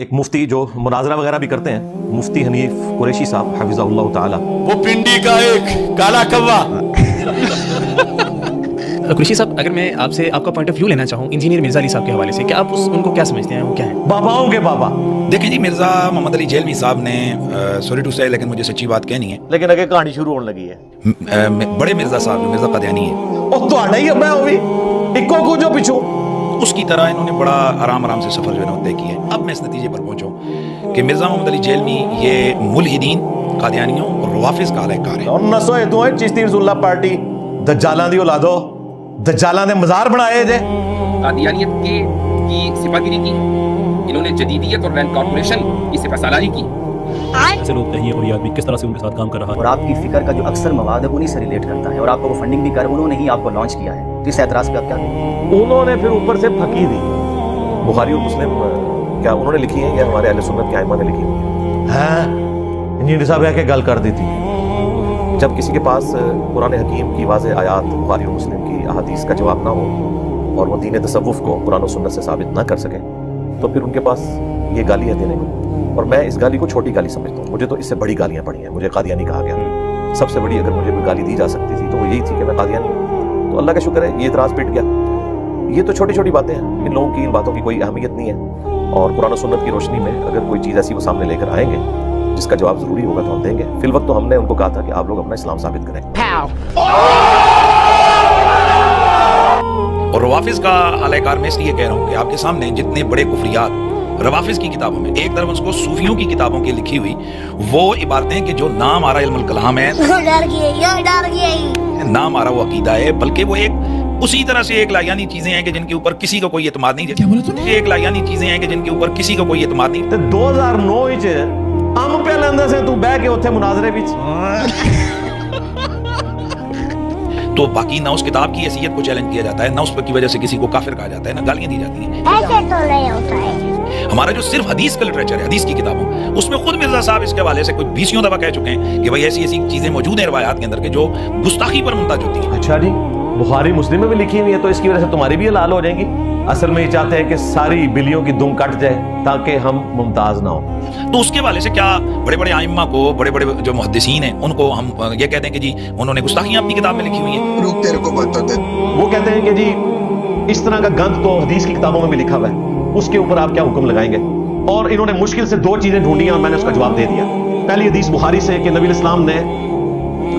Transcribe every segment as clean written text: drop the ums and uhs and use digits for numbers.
ایک مفتی جو مناظرہ وغیرہ بھی کرتے ہیں, مفتی حنیف قریشی صاحب حفظہ اللہ تعالی, وہ پنڈی کا ایک کالا کوا. قریشی صاحب, اگر میں آپ سے آپ کا پوائنٹ آف ویو لینا چاہوں انجینئر مرزا علی صاحب کے حوالے سے, کہ آپ ان کو کیا سمجھتے ہیں, وہ کیا ہیں؟ باباؤں کے بابا. دیکھیں جی, مرزا محمد علی جیلوی صاحب نے سوری ٹو سے, لیکن مجھے سچی بات کہنی ہے, لیکن اگے کہانی شروع ہونے لگی ہے. بڑے مرزا صاحب نے, مرزا قادیانی ہے, وہ تو ہی ہے, میں وہ بھی اکو کو جو پیچھو اس کی طرح انہوں نے بڑا آرام سے سفر جو ہے نا طے کیا ہے. اب میں اس نتیجے پر پہنچوں کہ مرزا محمد علی جیلوی یہ ملحدین, قادیانیوں اور روافظ کا علیہ کار ہے. اور نسو ہے تو ہے چشتی رسول اللہ پارٹی دجالاں دی اولادو, دجالاں دے مزار بنائے جے. قادیانیت کی سپہ گیری کی, انہوں نے جدیدیت اور ویل کارپوریشن کی سپہ سالاری کی. ایسے لوگ کہیں اور یہ آدمی کس طرح سے ان کے ساتھ کام کر رہا ہے, اور آپ کی فکر کا جو اکثر مواد ہے انہی سے ریلیٹ کرتا ہے, اور آپ کو وہ فنڈنگ بھی کر انہوں نے ہی آپ کو لانچ کیا ہے. تو اس اعتراض پہ آپ کیا کہیں گے؟ انہوں نے پھر اوپر سے پھکی دی. بخاری اور مسلم کیا انہوں نے لکھی ہے یا ہمارے اہل سنت کے ائمہ نے لکھی ہے؟ انجینئر صاحب ہے کہ گل کر دی تھی. جب کسی کے پاس قرآن حکیم کی واضح آیات, بخاری اور مسلم کی احادیث کا جواب نہ ہو, اور وہ دین تصوف کو قرآن و سنت سے ثابت نہ کر سکے, تو پھر ان کے پاس یہ گالی ہے دینے کو. اور میں اس گالی کو چھوٹی گالی سمجھتا ہوں. مجھے تو اس سے بڑی گالیاں پڑی ہیں. مجھے قادیانی کہا گیا. سب سے بڑی اگر مجھے کوئی گالی دی جا سکتی تھی تو وہ یہی تھی کہ میں قادیانی ہوں. تو اللہ کا شکر ہے یہ اعتراض پٹ گیا. یہ تو چھوٹی چھوٹی باتیں ہیں, ان لوگوں کی ان باتوں کی کوئی اہمیت نہیں ہے. اور قرآن و سنت کی روشنی میں اگر کوئی چیز ایسی وہ سامنے لے کر آئیں گے جس کا جواب ضروری ہوگا تو ہم دیں گے. فی الوقت تو ہم نے ان کو کہا تھا کہ آپ لوگ اپنا اسلام ثابت کریں. اور روافظ کا علیہ کار میں اس لیے کہہ رہا ہوں کہ آپ کے سامنے جتنے بڑے کفریات روافظ کی کتابوں میں, ایک طرف اس کو صوفیوں کی کتابوں کی لکھی ہوئی وہ عبارتیں کہ جو نام آ رہا علم الکلام ہے, نام آ رہا وہ عقیدہ ہے, بلکہ وہ ایک اسی طرح سے ایک لایانی چیزیں ہیں کہ جن کے اوپر کسی کا کوئی اعتماد نہیں. کیا بولا تو نہیں, ایک لایانی چیزیں ہیں کہ جن کے اوپر کسی کا کوئی اعتماد نہیں. 2009 وچ ہم پہ لندہ سے تو بہ کے اوتھے مناظرے وچ تو باقی نہ اس کتاب کی حیثیت کو چیلنج کیا جاتا ہے, نہ اس کی وجہ سے کسی کو کافر کہا جاتا ہے, نہ گالیاں دی جاتی ہیں. ایسے تو نہیں ہوتا ہے. ہمارا جو صرف حدیث کا لٹریچر ہے, حدیث کی کتابوں, اس میں خود مرزا صاحب اس کے حوالے سے کچھ 20 دفعہ کہہ چکے ہیں کہ بھائی ایسی ایسی چیزیں موجود ہیں روایات کے اندر کہ جو گستاخی پر منتج ہوتی ہیں. اچھا جی, بخاری مسلم میں بھی لکھی ہوئی ہے, تو اس کی وجہ سے تمہاری بھی حلال ہو جائیں گی. اصل میں یہ چاہتے ہیں کہ ساری بلیوں کی دم کٹ جائے تاکہ ہم ممتاز نہ ہوں. تو اس کے حوالے سے کیا بڑے بڑے ائمہ کو, بڑے بڑے جو محدثین ہیں ان کو ہم یہ کہتے ہیں کہ جی انہوں نے گستاخیاں اپنی کتاب میں لکھی ہوئی ہیں؟ وہ کہتے ہیں کہ جی اس طرح کا گند تو حدیث کی کتابوں میں بھی لکھا ہوا ہے, اس کے اوپر آپ کیا حکم لگائیں گے. اور انہوں نے مشکل سے 2 چیزیں ڈھونڈی اور میں نے اس کا جواب دے دیا. پہلی حدیث بخاری سے کہ نبی اسلام نے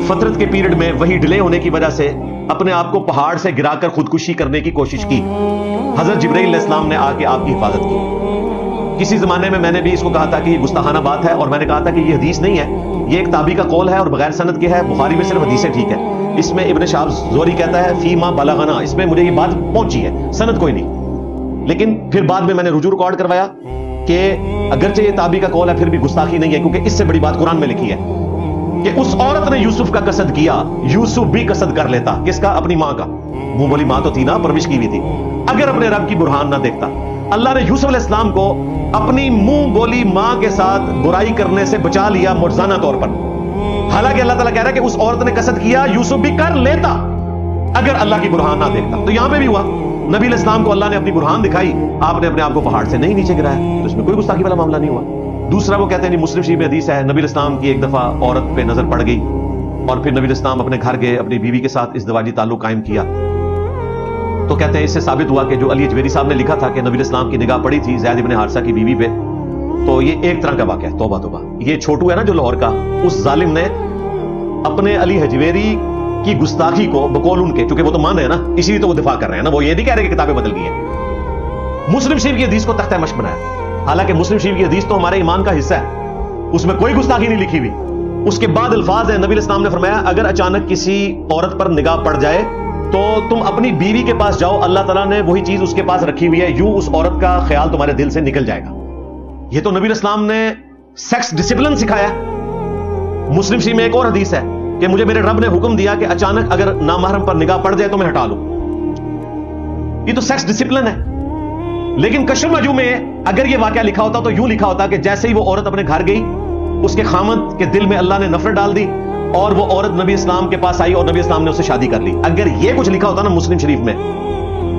فترت کے پیریڈ میں وہی ڈیلے ہونے کی وجہ سے اپنے آپ کو پہاڑ سے گرا کر خودکشی کرنے کی کوشش کی. حضرت جبرائیل علیہ السلام نے آ کے آپ کی حفاظت کی. کسی زمانے میں نے بھی اس کو کہا تھا کہ یہ گستاخانہ بات ہے, اور میں نے کہا تھا کہ یہ حدیث نہیں ہے, یہ ایک تابعی کا قول ہے اور بغیر سند کے ہے. بخاری میں صرف حدیثیں ٹھیک ہے. اس میں ابن شہاب زہری کہتا ہے فی ما بلغنا, اس میں مجھے یہ بات پہنچی ہے, سند کوئی نہیں. لیکن پھر بعد میں نے رجوع ریکارڈ کروایا کہ اگرچہ یہ تابعی کا قول ہے پھر بھی گستاخی نہیں ہے, کیونکہ اس سے بڑی بات قرآن میں لکھی ہے کہ اس عورت نے یوسف کا قصد کیا, یوسف بھی قصد کر لیتا. کس کا؟ اپنی ماں کا. منہ بولی ماں تو تھی نا, پرورش کی ہوئی تھی. اگر اپنے رب کی برہان نہ دیکھتا. اللہ نے یوسف علیہ السلام کو اپنی منہ بولی ماں کے ساتھ برائی کرنے سے بچا لیا معجزانہ طور پر. حالانکہ اللہ تعالیٰ کہہ رہا ہے کہ اس عورت نے قصد کیا, یوسف بھی کر لیتا اگر اللہ کی برہان نہ دیکھتا. تو یہاں پہ بھی ہوا, نبی علیہ السلام کو اللہ نے اپنی برہان دکھائی, آپ نے اپنے آپ کو پہاڑ سے نہیں نیچے گرایا, تو اس میں کوئی گستاخی والا معاملہ نہیں ہوا. دوسرا وہ کہتے ہیں مسلم شریف میں حدیث ہے, نبی علیہ السلام کی ایک دفعہ عورت پہ نظر پڑ گئی اور پھر نبی علیہ السلام اپنے گھر گئے, اپنی بیوی کے ساتھ ازدواجی تعلق قائم کیا. تو کہتے ہیں اس سے ثابت ہوا کہ جو علی اجویری صاحب نے لکھا تھا کہ نبی علیہ السلام کی نگاہ پڑی تھی زید ابن حارثہ کی بیوی پہ, تو یہ ایک طرح کا واقعہ ہے. توبہ توبہ. یہ چھوٹو ہے نا جو لاہور کا, اس ظالم نے اپنے علی حجویری کی گستاخی کو بقول ان کے, چونکہ وہ تو مان رہے ہیں نا, اسی لیے تو وہ دفاع کر رہے ہیں نا, وہ یہ نہیں کہہ رہے کہ کتابیں بدل گئی ہیں. مسلم شریف کی حدیث کو تختہ مشق بنایا, حالانکہ مسلم شریف کی حدیث تو ہمارے ایمان کا حصہ ہے, اس میں کوئی گستاخی نہیں لکھی ہوئی. اس کے بعد الفاظ ہیں, نبی علیہ السلام نے فرمایا اگر اچانک کسی عورت پر نگاہ پڑ جائے تو تم اپنی بیوی کے پاس جاؤ, اللہ تعالیٰ نے وہی چیز اس کے پاس رکھی ہوئی ہے, یوں اس عورت کا خیال تمہارے دل سے نکل جائے گا. یہ تو نبی علیہ السلام نے سیکس ڈسپلن سکھایا. مسلم شریف میں ایک اور حدیث ہے کہ مجھے میرے رب نے حکم دیا کہ اچانک اگر نامحرم پر نگاہ پڑ جائے تو میں ہٹا لوں. یہ تو سیکس ڈسپلن ہے. لیکن کشف مجموع میں اگر یہ واقعہ لکھا ہوتا تو یوں لکھا ہوتا کہ جیسے ہی وہ عورت اپنے گھر گئی, اس کے خامد کے دل میں اللہ نے نفرت ڈال دی اور وہ عورت نبی اسلام کے پاس آئی اور نبی اسلام نے اسے شادی کر لی. اگر یہ کچھ لکھا ہوتا نا مسلم شریف میں,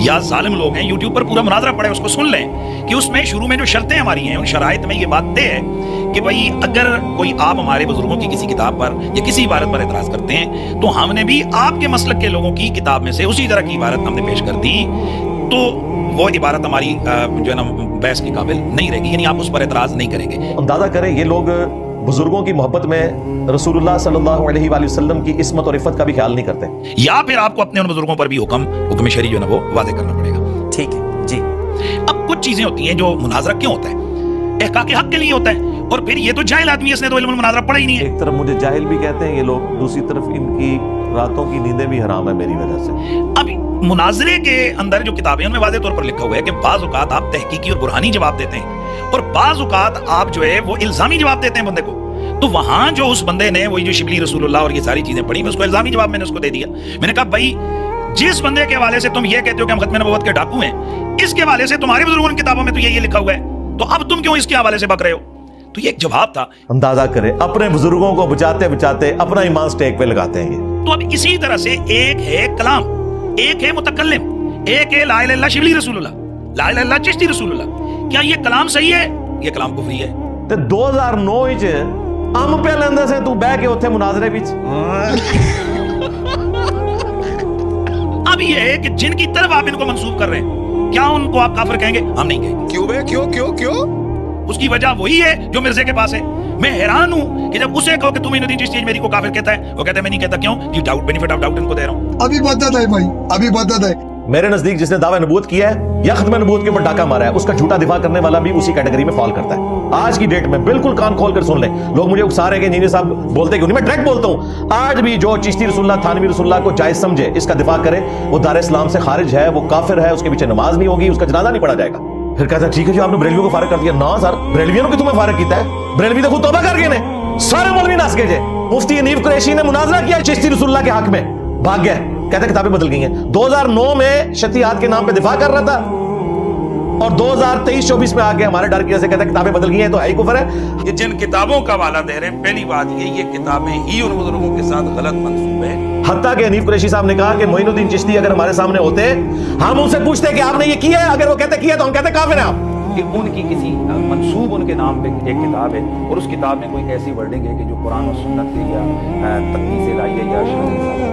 یا ظالم لوگ ہیں یوٹیوب پر پورا مناظرہ پڑے اس کو سن لیں کہ اس میں شروع میں جو شرطیں ہماری ہیں ان شرائط میں یہ بات طے ہے کہ بھئی اگر کوئی آپ ہمارے بزرگوں کی کسی کتاب پر یا کسی عبارت پر اعتراض کرتے ہیں تو ہم نے بھی آپ کے مسلک کے لوگوں کی کتاب میں سے اسی طرح کی عبارت ہم نے پیش کر دی تو وہ عبارت ہماری جو ہے نا بحث کے قابل نہیں رہے گی، یعنی آپ اس پر اعتراض نہیں کریں گے۔ اندازہ کریں یہ لوگ بزرگوں کی محبت میں رسول اللہ صلی اللہ علیہ وآلہ وسلم کی عصمت اور عفت کا بھی خیال نہیں کرتے، یا پھر آپ کو اپنے ان بزرگوں پر بھی حکم شرعی جو ہے نا وہ واضح کرنا پڑے گا۔ ٹھیک ہے جی۔ اب کچھ چیزیں ہوتی ہیں جو مناظرہ کیوں ہوتا ہے، احقاق حق کے لیے ہوتا ہے، اور پھر یہ تو جاہل آدمی ہے، اس نے تو علم المناظرہ پڑھا ہی نہیں ہے۔ ایک طرف مجھے جاہل بھی کہتے ہیں یہ لوگ، دوسری طرف ان کی راتوں کی نیندیں بھی حرام ہے میری وجہ سے۔ اب مناظرے کے اندر جو کتابیں ان میں واضح طور پر لکھا ہوا ہے کہ بعض اوقات آپ تحقیقی اور برہانی جواب دیتے ہیں اور بعض اوقات آپ جو ہے وہ الزامی جواب دیتے ہیں بندے کو، تو وہاں جو اس بندے نے وہی جو شبلی رسول اللہ اور یہ ساری چیزیں پڑھی، میں اس کو الزامی جواب میں نے اس کو دے دیا۔ میں نے کہا بھائی جس بندے کے حوالے سے تم یہ کہتے ہو کہ ہم ختم نبوت کے ڈاکو ہیں، اس کے حوالے سے تمہارے بزرگوں کی کتابوں میں تو یہ لکھا ہوا ہے، تو اب تم کیوں اس کے حوالے سے بک رہے ہو؟ تو یہ ایک جواب تھا۔ اندازہ کریں اپنے بزرگوں کو بچاتے بچاتے اپنا ایمان سٹیک پہ لگاتے ہیں یہ۔ تو اب اسی طرح سے ایک ہے کلام، ایک ہے متکلم، ایک ہے لا الہ الا اللہ شبلی رسول اللہ، لا الہ الا اللہ چشتی رسول اللہ۔ کیا یہ کلام صحیح ہے؟ یہ کلام کفری ہے۔ تے 2009 وچ ام پہ لیندے سے تو بیٹھ کے اوتھے مناظرے وچ۔ اب یہ ہے کہ جن کی طرف آپ ان کو منسوب کر رہے ہیں، کیا ان کو آپ کافر کہیں گے؟ ہم نہیں کہیں گے۔ کیوں بے کیوں؟ اس کی وجہ وہی ہے جو مرزے کے پاس ہے۔ میں حیران ہوں کہ جب اسے کہو کہ تم معین الدین چشتی میری کو کافر کہتا ہے، وہ کہتا ہے میں نہیں کہتا۔ کیوں؟ یہ doubt, benefit of doubt in کو دے رہا ہوں۔ ابھی بدت ہے بھائی، ابھی بدت ہے۔ میرے نزدیک جس نے دعوی نبوت کیا ہے یا ختم نبوت کے اوپر ڈاکہ مارا ہے، اس کا جھوٹا دفاع کرنے والا بھی اسی کیٹیگری میں فال کرتا ہے۔ آج کی ڈیٹ میں بالکل کان کھول کر سن لیں، لوگ مجھے اکسا رہے ہیں کہ انجینئر صاحب بولتے کیوں نہیں، میں ڈائریکٹ بولتا ہوں۔ آج بھی جو چشتی رسول اللہ تھانوی رسول اللہ کو جائز سمجھے اس کا دفاع کرے، وہ دار اسلام سے خارج ہے، وہ کافر ہے، اس کے پیچھے نماز نہیں ہوگی، اس کا جنازہ نہیں پڑھا جائے گا۔ پھر کہتا ہے ٹھیک ہے جو آپ نے بریلویوں کو فارغ کر دیا۔ نا سر، بریلویوں کو تمہیں فارغ کیتا ہے؟ بریلوی تو خود توبہ کر گئے نے، سارے مولوی ناس گئے جے۔ مفتی انیف قریشی نے مناظرہ کیا چشتی رسول اللہ کے حق میں، بھاگ گیا، کہتے ہیں کتابیں بدل گئی ہیں۔ 2009 میں شتیات کے نام پہ دفاع کر رہا تھا اور 2023-24 میں آگے ہمارے ڈر کی وجہ سے کہتا ہے کتابیں بدل گئی ہیں تو ہے ہی کفر ہے۔ یہ جن کتابوں کا حوالہ دے رہے ہیں، پہلی بات یہ کتابیں ہی ان بزرگوں کے ساتھ غلط منسوب ہیں۔ حتیٰ کہ انیف قریشی صاحب نے کہا کہ معین الدین چشتی اگر ہمارے سامنے ہوتے ہم ان سے پوچھتے کہ آپ نے یہ کیا ہے، اگر وہ کہتے کیا تو ہم کہتے کافر ہیں آپ۔ کہ ان کی کسی منسوب ان کے نام پہ ایک کتاب ہے اور اس کتاب میں کوئی ایسی ورڈنگ ہے کہ جو قرآن و سنت کے یا تقدیس الہیہ یا شرعی۔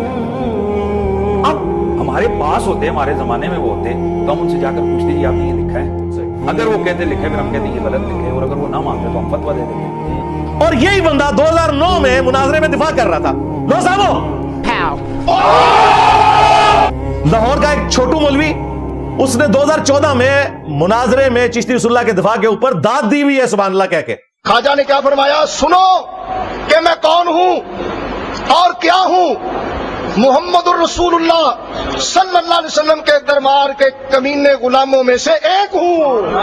اب ہمارے پاس ہوتے، ہمارے زمانے میں وہ ہوتے تو ہم ان سے جا کر پوچھتے جی آپ نے یہ لکھا ہے؟ اگر وہ کہتے لکھے پھر ہم کہتے یہ غلط لکھے، اور اگر وہ نہ مانتے تو ہم فتویٰ دے دیتے۔ اور یہی بندہ 2009 میں مناظرے میں دفاع کر رہا تھا۔ لو صاحبو، لاہور کا ایک چھوٹو مولوی، اس نے 2014 میں مناظرے میں چشتی رسول اللہ کے دفاع کے اوپر داد دی ہوئی ہے سبحان اللہ کہہ کے۔ خواجہ نے کیا فرمایا؟ سنو کہ میں کون ہوں اور کیا ہوں، محمد الرسول اللہ صلی اللہ علیہ وسلم کے دربار کے کمینے غلاموں میں سے ایک ہوں۔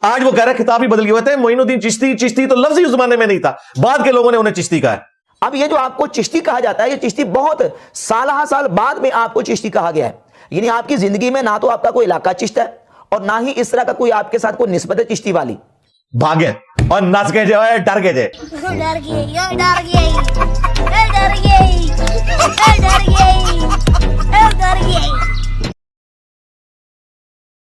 آج وہ کہہ رہے کتاب ہی بدل گئے ہوئے تھے، معین الدین چشتی، چشتی تو لفظ ہی اس زمانے میں نہیں تھا، بعد کے لوگوں نے انہیں چشتی کہا ہے۔ اب یہ جو آپ کو چشتی کہا جاتا ہے، یہ چشتی بہت سالہ سال بعد میں آپ کو چشتی کہا گیا ہے، یعنی آپ کی زندگی میں نہ تو آپ کا کوئی علاقہ چشت ہے اور نہ ہی اس طرح کا کوئی آپ کے ساتھ کوئی نسبت ہے چشتی والی۔ بھاگے اور نس کے جو ہے ڈر کے جے،